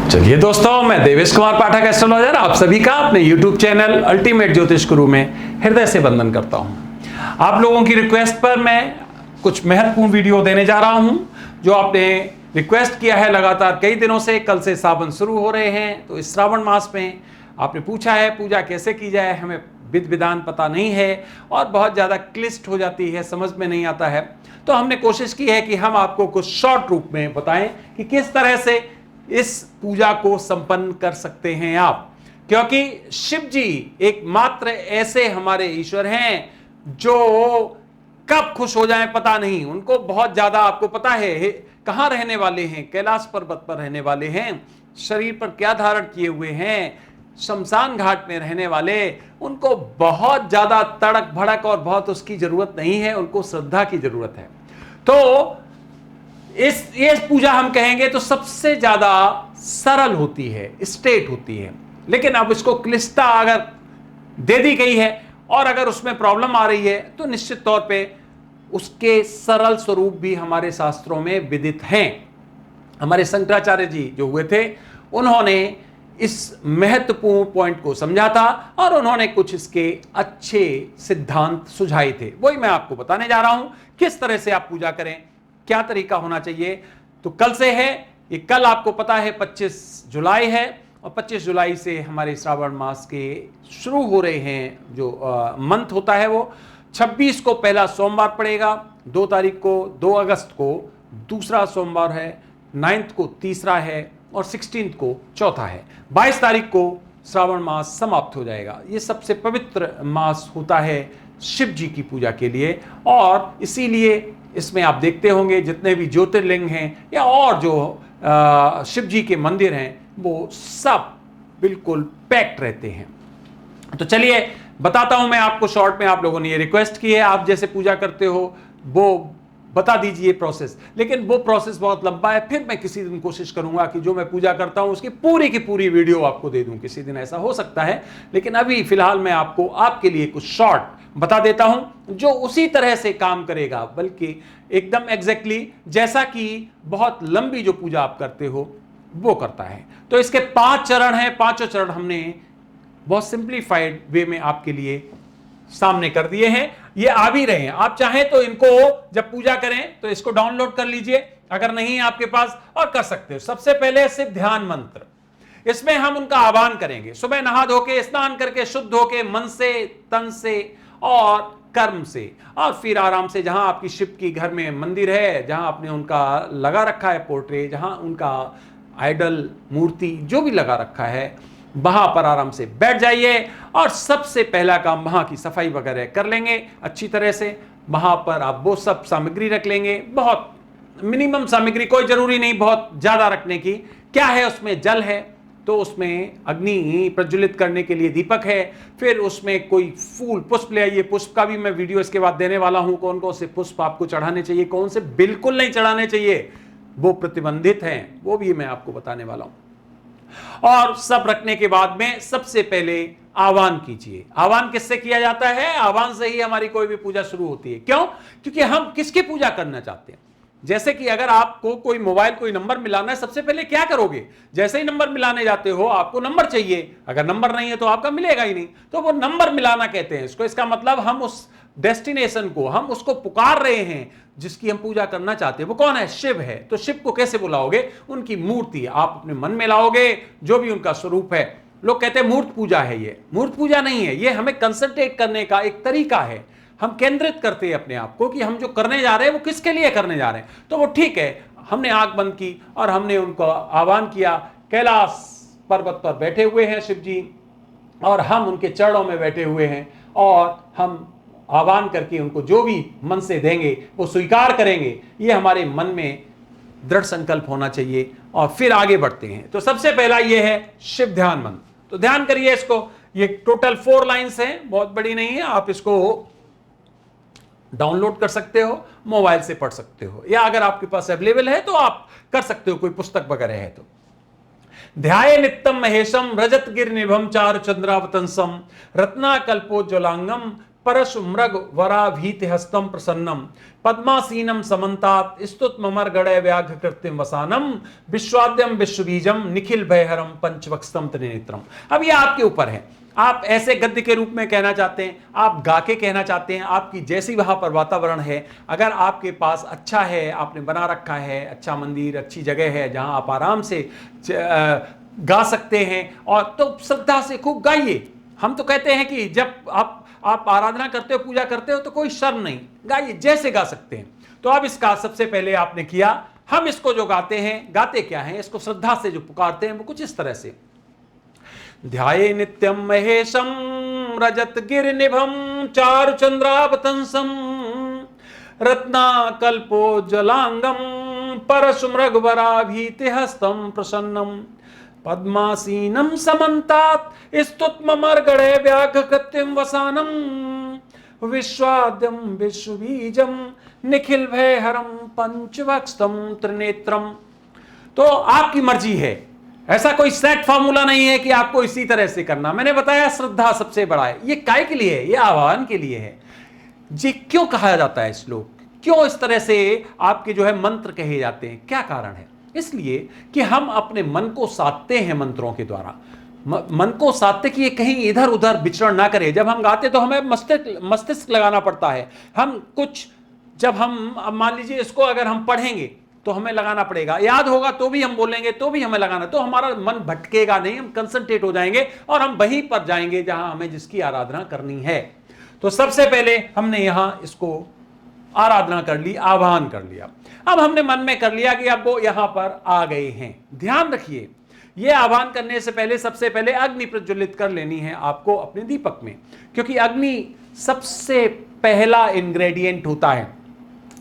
चलिए दोस्तों, मैं देवेश कुमार पाठक एस्ट्रोलॉजर आप सभी का अपने YouTube चैनल अल्टीमेट ज्योतिष गुरु में हृदय से वंदन करता हूं। आप लोगों की रिक्वेस्ट पर मैं कुछ महत्वपूर्ण वीडियो देने जा रहा हूं जो आपने रिक्वेस्ट किया है लगातार कई दिनों से। कल से सावन शुरू हो रहे हैं, तो इस श्रावण मास में आपने पूछा है पूजा कैसे की जाए। हमें विधि विधान पता नहीं है और बहुत ज़्यादा क्लिष्ट हो जाती है, समझ में नहीं आता है। तो हमने कोशिश की है कि हम आपको कुछ शॉर्ट रूप में बताएं कि किस तरह से इस पूजा को संपन्न कर सकते हैं आप, क्योंकि शिव जी एकमात्र ऐसे हमारे ईश्वर हैं जो कब खुश हो जाएं पता नहीं। उनको बहुत ज्यादा, आपको पता है कहां रहने वाले हैं, कैलाश पर्वत पर रहने वाले हैं। शरीर पर क्या धारण किए हुए हैं, शमशान घाट में रहने वाले। उनको बहुत ज्यादा तड़क भड़क और बहुत उसकी जरूरत नहीं है, उनको श्रद्धा की जरूरत है। तो ये पूजा हम कहेंगे तो सबसे ज्यादा सरल होती है, स्ट्रेट होती है। लेकिन अब इसको क्लिष्टता अगर दे दी गई है और अगर उसमें प्रॉब्लम आ रही है तो निश्चित तौर पे उसके सरल स्वरूप भी हमारे शास्त्रों में विदित हैं। हमारे शंकराचार्य जी जो हुए थे, उन्होंने इस महत्वपूर्ण पॉइंट को समझा था और उन्होंने कुछ इसके अच्छे सिद्धांत सुझाए थे। वही मैं आपको बताने जा रहा हूं, किस तरह से आप पूजा करें, क्या तरीका होना चाहिए। तो कल से है ये, कल आपको पता है 25 जुलाई है और 25 जुलाई से हमारे श्रावण मास के शुरू हो रहे हैं। जो मंथ होता है वो 26 को पहला सोमवार पड़ेगा, 2 तारीख को 2 अगस्त को दूसरा सोमवार है, 9th को तीसरा है और 16th को चौथा है। 22 तारीख को श्रावण मास समाप्त हो जाएगा। ये सबसे पवित्र मास होता है शिव जी की पूजा के लिए और इसीलिए इसमें आप देखते होंगे जितने भी ज्योतिर्लिंग हैं या और जो शिव जी के मंदिर हैं वो सब बिल्कुल पैक्ड रहते हैं। तो चलिए बताता हूं मैं आपको शॉर्ट में। आप लोगों ने ये रिक्वेस्ट की है, आप जैसे पूजा करते हो वो बता दीजिए प्रोसेस। लेकिन वो प्रोसेस बहुत लंबा है, फिर मैं किसी दिन कोशिश करूंगा कि जो मैं पूजा करता हूं उसकी पूरी की पूरी वीडियो आपको दे दूं। किसी दिन ऐसा हो सकता है, लेकिन अभी फिलहाल मैं आपको आपके लिए कुछ शॉर्ट बता देता हूं जो उसी तरह से काम करेगा, बल्कि एकदम एग्जैक्टली जैसा कि बहुत लंबी जो पूजा आप करते हो वो करता है। तो इसके 5 चरण हैं। 5 चरण हमने बहुत सिंप्लीफाइड वे में आपके लिए सामने कर दिए हैं। ये आ भी रहे हैं, आप चाहें तो इनको जब पूजा करें तो इसको डाउनलोड कर लीजिए, अगर नहीं है आपके पास, और कर सकते हो। सबसे पहले सिर्फ ध्यान मंत्र, इसमें हम उनका आह्वान करेंगे। सुबह नहा धो के, स्नान करके, शुद्ध होके, मन से, तन से और कर्म से, और फिर आराम से जहां आपकी शिव की घर में मंदिर है, जहां आपने उनका लगा रखा है पोर्ट्रेट, जहां उनका आइडल मूर्ति जो भी लगा रखा है, वहां पर आराम से बैठ जाइए और सबसे पहला काम वहां की सफाई वगैरह कर लेंगे अच्छी तरह से। वहां पर आप वो सब सामग्री रख लेंगे, बहुत मिनिमम सामग्री, कोई जरूरी नहीं बहुत ज्यादा रखने की। क्या है उसमें? जल है तो उसमें अग्नि प्रज्वलित करने के लिए दीपक है, फिर उसमें कोई फूल पुष्प ले आइए। पुष्प का भी मैं वीडियो इसके बाद देने वाला हूं, कौन कौन से पुष्प आपको चढ़ाने चाहिए, कौन से बिल्कुल नहीं चढ़ाने चाहिए, वो प्रतिबंधित हैं, वो भी मैं आपको बताने वाला हूं। और सब रखने के बाद में सबसे पहले आह्वान कीजिए। आह्वान किससे किया जाता है? आह्वान से ही हमारी कोई भी पूजा शुरू होती है। क्यों? क्योंकि हम किसकी पूजा करना चाहते हैं। जैसे कि अगर आपको कोई मोबाइल कोई नंबर मिलाना है, सबसे पहले क्या करोगे? जैसे ही नंबर मिलाने जाते हो आपको नंबर चाहिए, अगर नंबर नहीं है तो आपका मिलेगा ही नहीं, तो वो नंबर मिलाना कहते हैं इसको। इसका मतलब हम उस डेस्टिनेशन को, हम उसको पुकार रहे हैं जिसकी हम पूजा करना चाहते हैं। वो कौन है? शिव है। तो शिव को कैसे बुलाओगे? उनकी मूर्ति आप अपने मन में लाओगे, जो भी उनका स्वरूप है। लोग कहते हैं मूर्त पूजा है, ये मूर्त पूजा नहीं है, ये हमें कंसंट्रेट करने का एक तरीका है। हम केंद्रित करते हैं अपने आप को कि हम जो करने जा रहे हैं वो किसके लिए करने जा रहे हैं। तो वो ठीक है, हमने आंख बंद की और हमने उनको आह्वान किया। कैलाश पर्वत पर बैठे हुए हैं शिव जी और हम उनके चरणों में बैठे हुए हैं और हम आह्वान करके उनको जो भी मन से देंगे वो स्वीकार करेंगे। ये हमारे मन में दृढ़ संकल्प होना चाहिए और फिर आगे बढ़ते हैं। तो सबसे पहला ये है शिव ध्यान मंत्र। तो ध्यान करिए इसको। ये टोटल 4 लाइन्स हैं, बहुत बड़ी नहीं है। आप इसको डाउनलोड कर सकते हो, मोबाइल से पढ़ सकते हो, या अगर आपके पास अवेलेबल है तो आप कर सकते हो, कोई पुस्तक वगैरह है तो। ध्याये नित्यम महेशम रजत गिर निभम चारु चंद्रावतंसम रत्नाकल्पोज्ज्वलांगम परशु मृग वराभीति हस्तम प्रसन्नम पद्मासीनम समन्तात स्तुतमर गणय व्याघ्र कृत्रिम वसानम विश्वाद्यम विश्वबीजम निखिल भयहरम पंचवक्स्तम त्रिनेत्रम। अब ये आपके ऊपर है, आप ऐसे गद्य के रूप में कहना चाहते हैं, आप गा के कहना चाहते हैं, आपकी जैसी वहां पर वातावरण है, अगर आपके पास अच्छा है, आपने बना रखा है, अच्छा मंदिर, अच्छी जगह है जहां आप आराम से गा सकते हैं, और तो श्रद्धा से खूब गाइए। हम तो कहते हैं कि जब आप आराधना करते हो, पूजा करते हो, तो कोई शर्म नहीं, गाइए, जैसे गा सकते हैं। तो अब इसका सबसे पहले आपने किया, हम इसको जो गाते हैं, गाते क्या हैं, इसको श्रद्धा से जो पुकारते हैं वो कुछ इस तरह से, ध्याये नित्यम महेशम रजत गिरिनिभम चारु चंद्रावतंसम रत्नाकल्पोज्ज्वलांगम परशु मृगवराभीति हस्तम प्रसन्नम पद्मासीनम समन्तात स्तुतमर्गणे व्याघ्र कृत्रिम वसानम विश्वाद्यम विश्वबीजम निखिल भयहरम पंचवक्स्तम त्रिनेत्रम। तो आपकी मर्जी है, ऐसा कोई सेट फार्मूला नहीं है कि आपको इसी तरह से करना। मैंने बताया श्रद्धा सबसे बड़ा है। ये काय के लिए है? ये आह्वान के लिए है जी। क्यों कहा जाता है श्लोक, क्यों इस तरह से आपके जो है मंत्र कहे जाते हैं, क्या कारण है? इसलिए कि हम अपने मन को साधते हैं मंत्रों के द्वारा। मन को साधते कि ये कहीं इधर उधर विचरण ना करे। जब हम गाते तो हमें मस्तिष्क लगाना पड़ता है। हम कुछ, जब हम मान लीजिए इसको अगर हम पढ़ेंगे तो हमें लगाना पड़ेगा, याद होगा तो भी हम बोलेंगे तो भी हमें लगाना, तो हमारा मन भटकेगा नहीं, हम कंसंट्रेट हो जाएंगे और हम वहीं पर जाएंगे जहां हमें जिसकी आराधना करनी है। तो सबसे पहले हमने यहां इसको आराधना कर ली, आह्वान कर लिया। अब हमने मन में कर लिया कि अब वो यहां पर आ गए हैं। ध्यान रखिए, ये आह्वान करने से पहले सबसे पहले अग्नि प्रज्वलित कर लेनी है आपको अपने दीपक में, क्योंकि अग्नि सबसे पहला इंग्रेडिएंट होता है।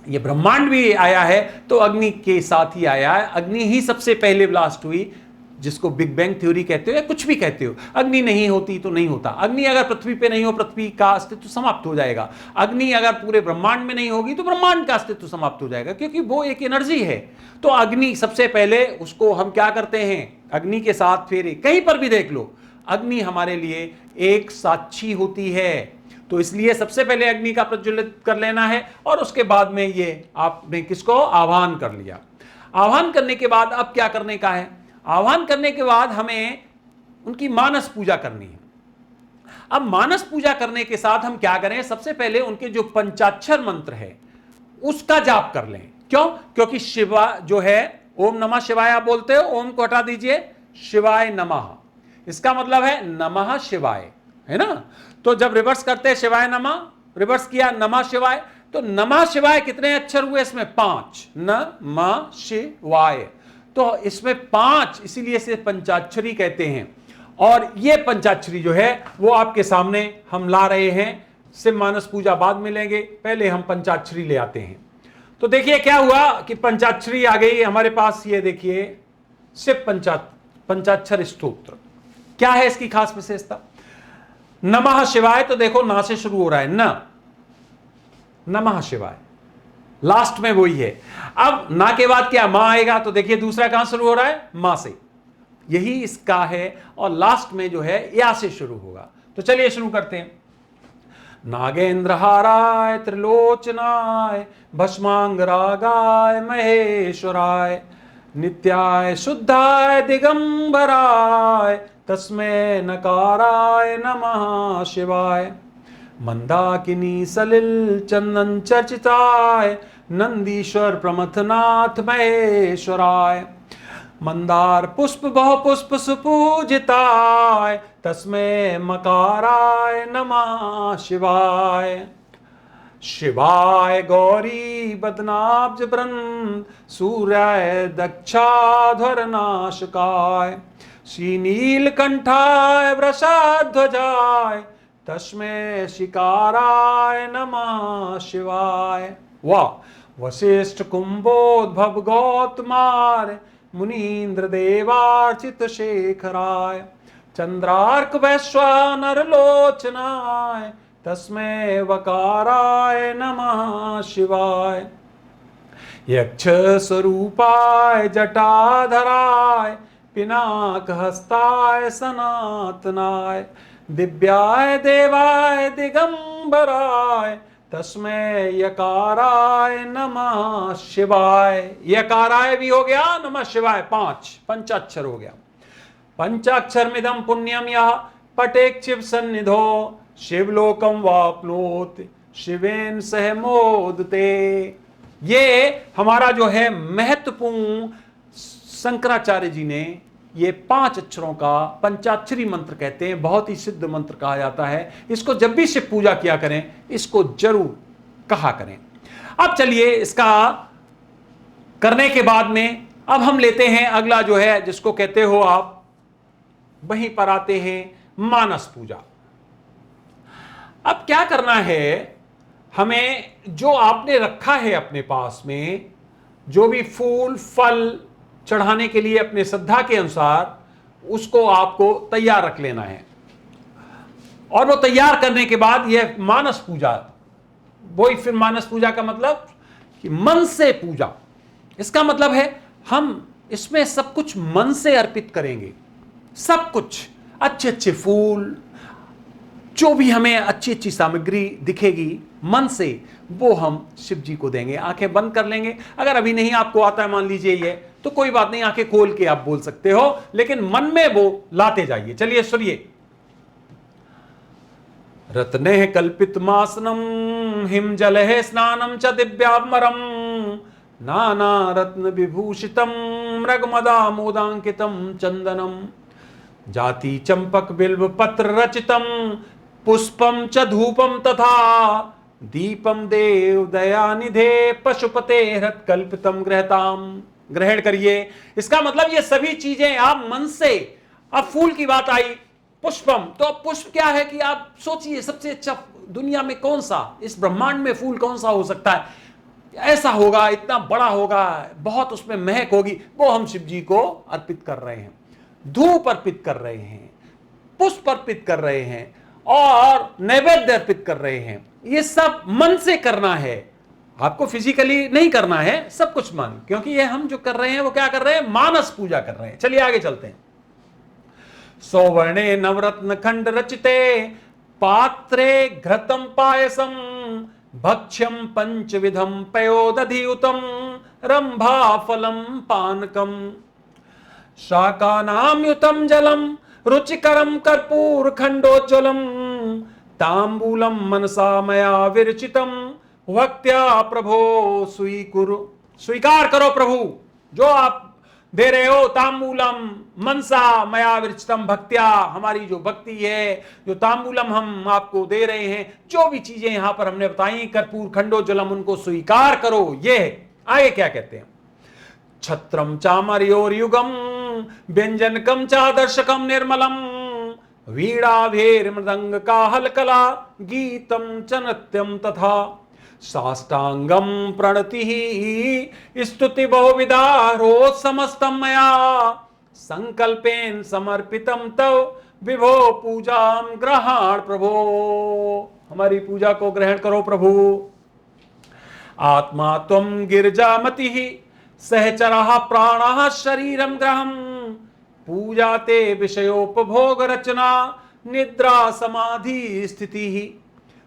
ये ब्रह्मांड भी आया है तो अग्नि के साथ ही आया है। अग्नि ही सबसे पहले ब्लास्ट हुई, जिसको बिग बैंग थ्योरी कहते हो या कुछ भी कहते हो। अग्नि नहीं होती तो नहीं होता। अग्नि अगर पृथ्वी पे नहीं हो, पृथ्वी का अस्तित्व समाप्त हो जाएगा। अग्नि अगर पूरे ब्रह्मांड में नहीं होगी तो ब्रह्मांड का अस्तित्व समाप्त हो जाएगा, क्योंकि वो एक एनर्जी है। तो अग्नि सबसे पहले, उसको हम क्या करते हैं, अग्नि के साथ फेरे, कहीं पर भी देख लो, अग्नि हमारे लिए एक साक्षी होती है। तो इसलिए सबसे पहले अग्नि का प्रज्वलित कर लेना है, और उसके बाद में ये आपने किसको आह्वान कर लिया। आह्वान करने के बाद अब क्या करने का है? आह्वान करने के बाद हमें उनकी मानस पूजा करनी है। अब मानस पूजा करने के साथ हम क्या करें? सबसे पहले उनके जो पंचाक्षर मंत्र है उसका जाप कर लें। क्यों? क्योंकि शिवा जो है, ओम नमः शिवाय आप बोलते हो, ओम को हटा दीजिए, शिवाय नमः, इसका मतलब है नमः शिवाय, है ना। तो जब रिवर्स करते हैं शिवाय नमः, रिवर्स किया नमः शिवाय, तो नमः शिवाय कितने अक्षर हुए इसमें? 5। नमः शिवाय, तो इसमें 5, इसीलिए इसे पंचाक्षरी कहते हैं। और ये पंचाक्षरी जो है वो आपके सामने हम ला रहे हैं। शिव मानस पूजा बाद में लेंगे, पहले हम पंचाक्षरी ले आते हैं। तो देखिए क्या हुआ कि पंचाक्षरी आ गई हमारे पास। ये देखिए शिव पंचाक्षर स्तोत्र। क्या है इसकी खास विशेषता? नमः शिवाय, तो देखो ना से शुरू हो रहा है, न, नमः शिवाय, लास्ट में वही है। अब ना के बाद क्या मां आएगा, तो देखिए दूसरा कहां शुरू हो रहा है? मां से, यही इसका है। और लास्ट में जो है या से शुरू होगा। तो चलिए शुरू करते हैं। नागेंद्रहाराय त्रिलोचनाय भस्मांगरागाय महेश्वराय नित्याय शुद्धाय दिगंबराय तस्मै नकाराय नमः शिवाय मंदाकिनी सलिल चंदन चर्चिताय नंदीश्वर प्रमथनाथ महेश्वराय मंदार पुष्प बहु पुष्प सुपूजिताय तस्मै मकाराय नमः शिवाय शिवाय गौरी बदनाब्ज वृंद सूर्याय दक्षाध्वर नाशकाय श्री नीलकंठाय वृषध्वजाय तस्मै शिकाराय नमः शिवाय। वाह। वशिष्ठ कुंभोद्भव गौतमार्य मुनीन्द्र देवार्चित शेखराय चंद्रार्क वैश्वानर लोचनाय तस्मै वकाराय नमः शिवाय यक्ष स्वरूपाय जटाधराय पिनाक हस्ताय सनातनाय दिव्याय देवाय दिगंबराय तस्मै यकाराय नमः शिवाय। यकाराय भी हो गया, नमः शिवाय 5 पंचाक्षर हो गया। पंचाक्षर मिदम पुण्यम यः पठेत् शिव सन्निधो शिवलोकम वाप्नोति शिवेन सह मोदते। ये हमारा जो है महत्वपूर्ण शंकराचार्य जी ने ये 5 अक्षरों का पंचाक्षरी मंत्र कहते हैं, बहुत ही सिद्ध मंत्र कहा जाता है। इसको जब भी शिव पूजा किया करें, इसको जरूर कहा करें। अब चलिए इसका करने के बाद में अब हम लेते हैं अगला जो है, जिसको कहते हो आप, वहीं पर आते हैं मानस पूजा। अब क्या करना है, हमें जो आपने रखा है अपने पास में, जो भी फूल फल चढ़ाने के लिए अपने श्रद्धा के अनुसार, उसको आपको तैयार रख लेना है। और वो तैयार करने के बाद यह मानस पूजा, वही फिर मानस पूजा का मतलब कि मन से पूजा। इसका मतलब है हम इसमें सब कुछ मन से अर्पित करेंगे। सब कुछ अच्छे अच्छे फूल, जो भी हमें अच्छी अच्छी सामग्री दिखेगी मन से, वो हम शिव जी को देंगे। आंखें बंद कर लेंगे। अगर अभी नहीं आपको आता है, मान लीजिए ये, तो कोई बात नहीं, आंखें खोल के आप बोल सकते हो, लेकिन मन में वो लाते जाइए। चलिए सुनिए। रत्ने कल्पित मासनम हिम जल है स्नानम च दिव्यामरम नाना रत्न विभूषितम मृगमदा मोदांकितम चंदनम जाति चंपक बिल्व पत्र रचितम पुष्पम च धूपम तथा दीपम देव दयानिधे पशुपते हृत कल्पितम ग्रहताम। ग्रहण करिए। इसका मतलब ये सभी चीजें आप मन से, अब फूल की बात आई, पुष्पम, तो अब पुष्प क्या है कि आप सोचिए सबसे अच्छा दुनिया में कौन सा, इस ब्रह्मांड में फूल कौन सा हो सकता है, ऐसा होगा, इतना बड़ा होगा, बहुत उसमें महक होगी, वो हम शिव जी को अर्पित कर रहे हैं। धूप अर्पित कर रहे हैं, पुष्प अर्पित कर रहे हैं और नैवेद्य अर्पित कर रहे हैं। ये सब मन से करना है, आपको फिजिकली नहीं करना है, सब कुछ मन, क्योंकि ये हम जो कर रहे हैं वो क्या कर रहे हैं, मानस पूजा कर रहे हैं। चलिए आगे चलते हैं। सौवर्णे नवरत्न खंड रचिते पात्रे घृतम पायसम भक्ष्यम पंचविधम पयोदधियुतम रंभा फलम पानकम शाकानाम युतम जलम रुचिकरम कर्पूर खंडोज्ज्वलम तांबूलम मनसा मया विरचितम भक्त्या प्रभो स्वीकुरु। स्वीकार करो प्रभु, जो आप दे रहे हो, तांबूलम मनसा मया विरचितम भक्त्या, हमारी जो भक्ति है, जो तांबूलम हम आपको दे रहे हैं, जो भी चीजें यहां पर हमने बताई, कर्पूर खंडोज्ज्वलम, उनको स्वीकार करो। ये आगे क्या कहते हैं, छत्रम चामर्योर्युगम व्यंजनकम चादर्शकम निर्मलम वीणा भेर मृदंग काहलकला गीतम च नृत्यम तथा साष्टांगम प्रणति स्तुति बहुविदारो समस्तम मया संकल्पेन समर्पितम तव विभो पूजाम ग्रहण प्रभो। हमारी पूजा को ग्रहण करो प्रभु। आत्मा त्वं गिरजामति सहचरः प्राणः शरीरं ग्रहं पूजाते विषयोपभोग रचना निद्रा समाधि स्थिति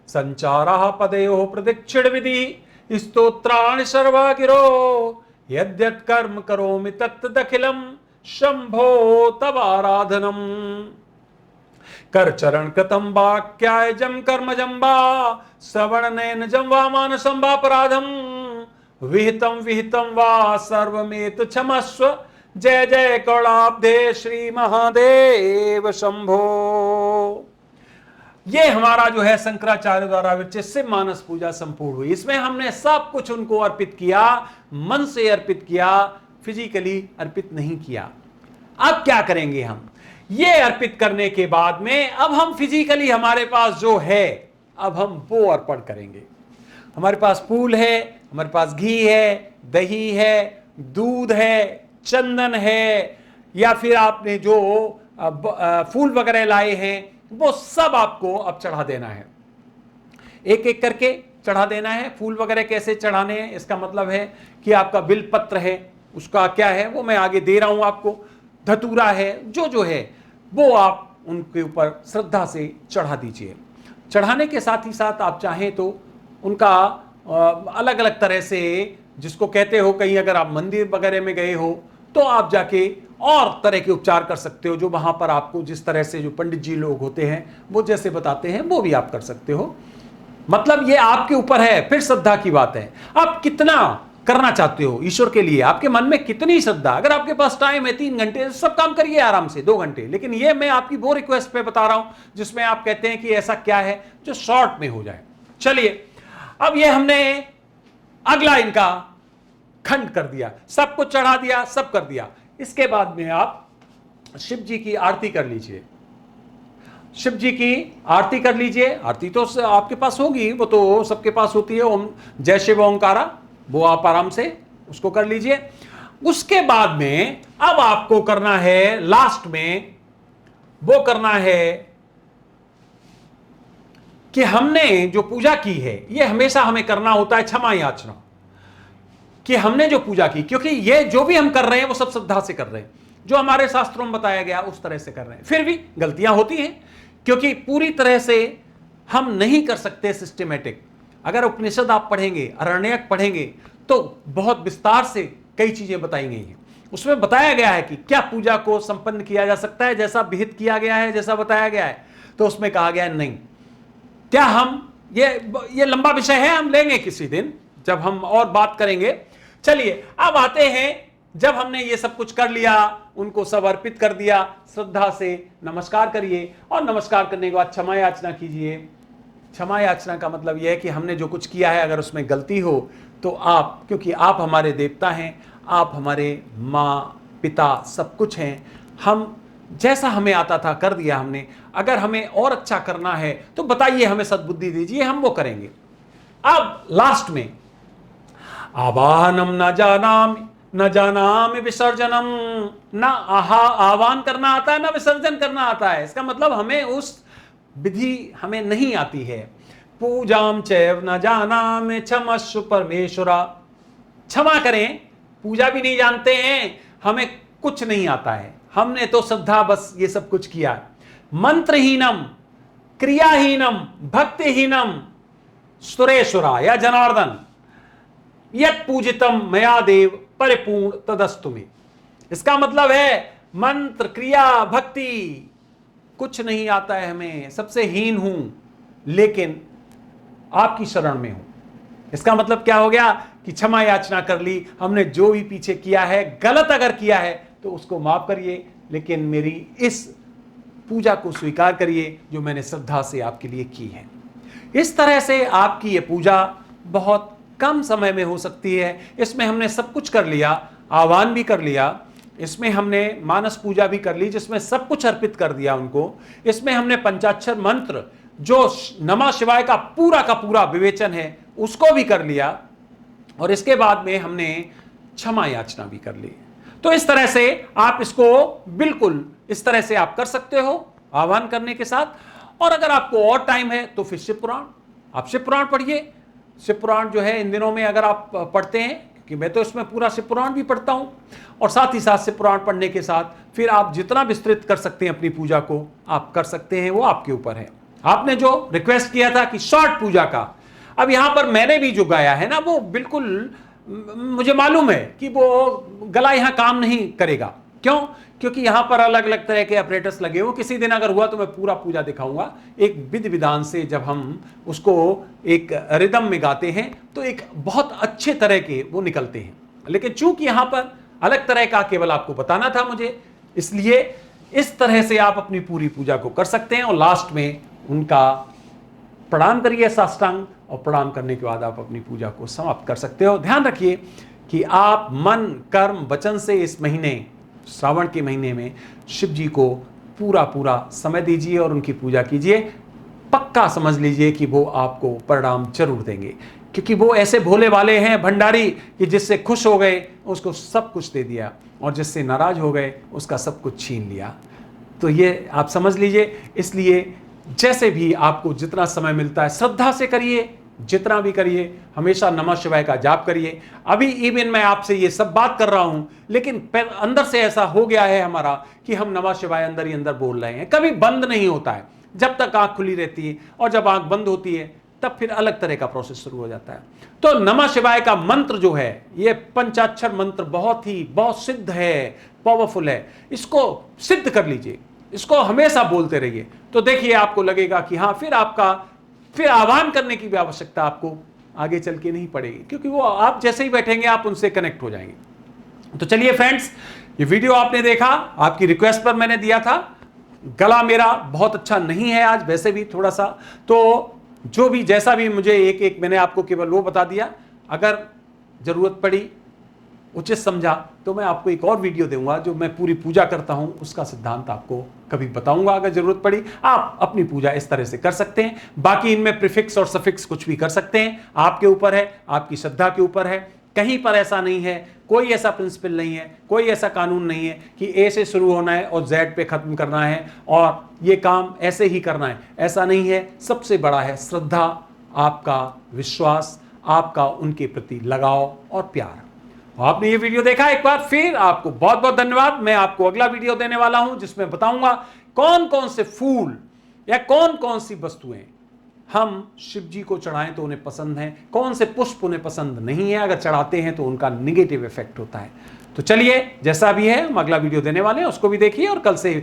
संचारः पदयोः प्रदक्षिण विधि स्तोत्राणि सर्वा गिरो यद्यत् कर्म करोमि तत्तदखिलं शंभो तव आराधनम। कर चरण कृतम वाक्याय जम कर्म जम्बा श्रवण नयन जम वा मानसं वापराधम विहितम विहितम वा सर्वमेत क्षमस्व जय जय कौलाब्धे श्री महादेव शंभो। ये हमारा जो है शंकराचार्य द्वारा विरचित शिव मानस पूजा संपूर्ण हुई। इसमें हमने सब कुछ उनको अर्पित किया, मन से अर्पित किया, फिजिकली अर्पित नहीं किया। अब क्या करेंगे हम, ये अर्पित करने के बाद में अब हम फिजिकली हमारे पास जो है अब हम वो अर्पण करेंगे। हमारे पास फूल है, हमारे पास घी है, दही है, दूध है, चंदन है, या फिर आपने जो फूल वगैरह लाए हैं वो सब आपको अब चढ़ा देना है। एक एक करके चढ़ा देना है। फूल वगैरह कैसे चढ़ाने हैं, इसका मतलब है कि आपका बिल पत्र है, उसका क्या है वो मैं आगे दे रहा हूं आपको। धतूरा है, जो जो है वो आप उनके ऊपर श्रद्धा से चढ़ा दीजिए। चढ़ाने के साथ ही साथ आप चाहें तो उनका अलग अलग तरह से, जिसको कहते हो, कहीं अगर आप मंदिर वगैरह में गए हो तो आप जाके और तरह के उपचार कर सकते हो, जो वहां पर आपको जिस तरह से जो पंडित जी लोग होते हैं वो जैसे बताते हैं वो भी आप कर सकते हो। मतलब ये आपके ऊपर है। फिर श्रद्धा की बात है, आप कितना करना चाहते हो ईश्वर के लिए, आपके मन में कितनी श्रद्धा। अगर आपके पास टाइम है 3 घंटे, सब काम करिए आराम से 2 घंटे, लेकिन ये मैं आपकी वो रिक्वेस्ट पे बता रहा हूं जिसमें आप कहते हैं कि ऐसा क्या है जो शॉर्ट में हो जाए। चलिए, अब ये हमने अगला इनका खंड कर दिया, सब कुछ चढ़ा दिया, सब कर दिया। इसके बाद में आप शिव जी की आरती कर लीजिए। शिव जी की आरती कर लीजिए। आरती तो आपके पास होगी, वो तो सबके पास होती है, ओम जय शिव ओंकारा, वो आप आराम से उसको कर लीजिए। उसके बाद में अब आपको करना है, लास्ट में वो करना है कि हमने जो पूजा की है, ये हमेशा हमें करना होता है क्षमा याचना, कि हमने जो पूजा की, क्योंकि ये जो भी हम कर रहे हैं वो सब श्रद्धा से कर रहे हैं, जो हमारे शास्त्रों में बताया गया उस तरह से कर रहे हैं। फिर भी गलतियां होती हैं, क्योंकि पूरी तरह से हम नहीं कर सकते सिस्टमेटिक। अगर उपनिषद आप पढ़ेंगे, अरण्यक पढ़ेंगे, तो बहुत विस्तार से कई चीजें बताई गई हैं। उसमें बताया गया है कि क्या पूजा को संपन्न किया जा सकता है जैसा विहित किया गया है, जैसा बताया गया है। तो उसमें कहा गया है नहीं। क्या हम ये लंबा विषय है, हम लेंगे किसी दिन जब हम और बात करेंगे। चलिए, अब आते हैं, जब हमने ये सब कुछ कर लिया, उनको सब अर्पित कर दिया, श्रद्धा से नमस्कार करिए, और नमस्कार करने के बाद क्षमा याचना कीजिए। क्षमा याचना का मतलब यह है कि हमने जो कुछ किया है, अगर उसमें गलती हो तो आप, क्योंकि आप हमारे देवता हैं, आप हमारे माँ पिता सब कुछ हैं, हम जैसा हमें आता था कर दिया हमने। अगर हमें और अच्छा करना है तो बताइए, हमें सद्बुद्धि दीजिए, हम वो करेंगे। अब लास्ट में आवाहनम न जानामि विसर्जनम, ना आह्वान करना आता है, ना विसर्जन करना आता है। इसका मतलब हमें उस विधि हमें नहीं आती है। पूजाम चैव न जानामि क्षमस्व परमेश्वरा, क्षमा करें, पूजा भी नहीं जानते हैं, हमें कुछ नहीं आता है, हमने तो श्रद्धा बस ये सब कुछ किया। मंत्रहीनम क्रियाहीनम भक्तिहीनम सुरेश्वरा या जनार्दन यत् पूजितम मया देव परिपूर्ण तदस्तु मे। इसका मतलब है मंत्र क्रिया भक्ति कुछ नहीं आता है हमें, सबसे हीन हूं, लेकिन आपकी शरण में हूं। इसका मतलब क्या हो गया कि क्षमा याचना कर ली, हमने जो भी पीछे किया है, गलत अगर किया है तो उसको माफ करिए, लेकिन मेरी इस पूजा को स्वीकार करिए जो मैंने श्रद्धा से आपके लिए की है। इस तरह से आपकी ये पूजा बहुत कम समय में हो सकती है। इसमें हमने सब कुछ कर लिया, आह्वान भी कर लिया, इसमें हमने मानस पूजा भी कर ली जिसमें सब कुछ अर्पित कर दिया उनको, इसमें हमने पंचाक्षर मंत्र जो नमः शिवाय का पूरा विवेचन है उसको भी कर लिया, और इसके बाद में हमने क्षमा याचना भी कर ली। तो इस तरह से आप इसको बिल्कुल इस तरह से आप कर सकते हो आह्वान करने के साथ। और अगर आपको और टाइम है तो फिर शिव पुराण, आप शिव पुराण पढ़िए। शिव पुराण जो है इन दिनों में अगर आप पढ़ते हैं, क्योंकि मैं तो इसमें पूरा शिव पुराण भी पढ़ता हूं, और साथ ही साथ शिव पुराण पढ़ने के साथ फिर आप जितना विस्तृत कर सकते हैं अपनी पूजा को आप कर सकते हैं, वो आपके ऊपर है। आपने जो रिक्वेस्ट किया था कि शॉर्ट पूजा का, अब यहां पर मैंने भी जो गाया है ना, वो बिल्कुल मुझे मालूम है कि वो गला यहां काम नहीं करेगा। क्यों? क्योंकि यहां पर अलग अलग तरह के ऑपरेटर्स लगे हो। किसी दिन अगर हुआ तो मैं पूरा पूजा दिखाऊंगा एक विधि विधान से। जब हम उसको एक रिदम में गाते हैं तो एक बहुत अच्छे तरह के वो निकलते हैं, लेकिन चूंकि यहां पर अलग तरह का केवल आपको बताना था मुझे, इसलिए इस तरह से आप अपनी पूरी पूजा को कर सकते हैं। और लास्ट में उनका प्रणाम करिए साष्टांग, और प्रणाम करने के बाद आप अपनी पूजा को समाप्त कर सकते हो। ध्यान रखिए कि आप मन कर्म वचन से इस महीने श्रावण के महीने में शिव जी को पूरा समय दीजिए और उनकी पूजा कीजिए। पक्का समझ लीजिए कि वो आपको परिणाम जरूर देंगे, क्योंकि वो ऐसे भोले वाले हैं भंडारी कि जिससे खुश हो गए उसको सब कुछ दे दिया, और जिससे नाराज हो गए उसका सब कुछ छीन लिया। तो ये आप समझ लीजिए। इसलिए जैसे भी आपको जितना समय मिलता है श्रद्धा से करिए, जितना भी करिए हमेशा नमः शिवाय का जाप करिए। अभी इवन मैं आपसे ये सब बात कर रहा हूं, लेकिन अंदर से ऐसा हो गया है हमारा कि हम नमः शिवाय अंदर ही अंदर बोल रहे हैं, कभी बंद नहीं होता है। जब तक आंख खुली रहती है और जब आंख बंद होती है तब फिर अलग तरह का प्रोसेस शुरू हो जाता है। तो नमः शिवाय का मंत्र जो है, ये पंचाक्षर मंत्र बहुत सिद्ध है, पावरफुल है। इसको सिद्ध कर लीजिए, इसको हमेशा बोलते रहिए, तो देखिए आपको लगेगा कि हाँ, फिर आह्वान करने की भी आवश्यकता आपको आगे चल के नहीं पड़ेगी, क्योंकि वो आप जैसे ही बैठेंगे आप उनसे कनेक्ट हो जाएंगे। तो चलिए फ्रेंड्स, ये वीडियो आपने देखा, आपकी रिक्वेस्ट पर मैंने दिया था। गला मेरा बहुत अच्छा नहीं है आज, वैसे भी थोड़ा सा, तो जो भी जैसा भी मुझे एक मैंने आपको केवल वो बता दिया। अगर जरूरत पड़ी, उचित समझा, तो मैं आपको एक और वीडियो दूंगा जो मैं पूरी पूजा करता हूं, उसका सिद्धांत आपको कभी बताऊंगा। अगर जरूरत पड़ी आप अपनी पूजा इस तरह से कर सकते हैं। बाकी इनमें प्रीफिक्स और सफिक्स कुछ भी कर सकते हैं, आपके ऊपर है, आपकी श्रद्धा के ऊपर है। कहीं पर ऐसा नहीं है, कोई ऐसा प्रिंसिपल नहीं है, कोई ऐसा कानून नहीं है कि ए से शुरू होना है और जेड पे खत्म करना है और ये काम ऐसे ही करना है, ऐसा नहीं है। सबसे बड़ा है श्रद्धा, आपका विश्वास, आपका उनके प्रति लगाव और प्यार। आपने ये वीडियो देखा एक बार फिर आपको बहुत बहुत धन्यवाद। मैं आपको अगला वीडियो देने वाला हूं जिसमें बताऊंगा कौन कौन से फूल या कौन कौन सी वस्तुएं हम शिव जी को चढ़ाएं तो उन्हें पसंद है, कौन से पुष्प उन्हें पसंद नहीं है, अगर चढ़ाते हैं तो उनका निगेटिव इफेक्ट होता है। तो चलिए, जैसा भी है हम अगला वीडियो देने वाले हैं, उसको भी देखिए और कल से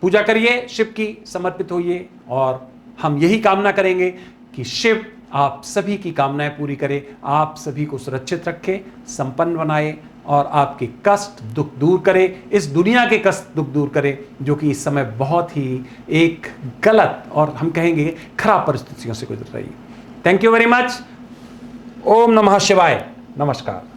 पूजा करिए, शिव की समर्पित होइए। और हम यही कामना करेंगे कि शिव आप सभी की कामनाएं पूरी करे, आप सभी को सुरक्षित रखे, संपन्न बनाए और आपके कष्ट दुख दूर करे, इस दुनिया के कष्ट दुख दूर करे जो कि इस समय बहुत ही एक गलत और हम कहेंगे खराब परिस्थितियों से गुजर रही है। Thank you very much. ओम नमः शिवाय। नमस्कार।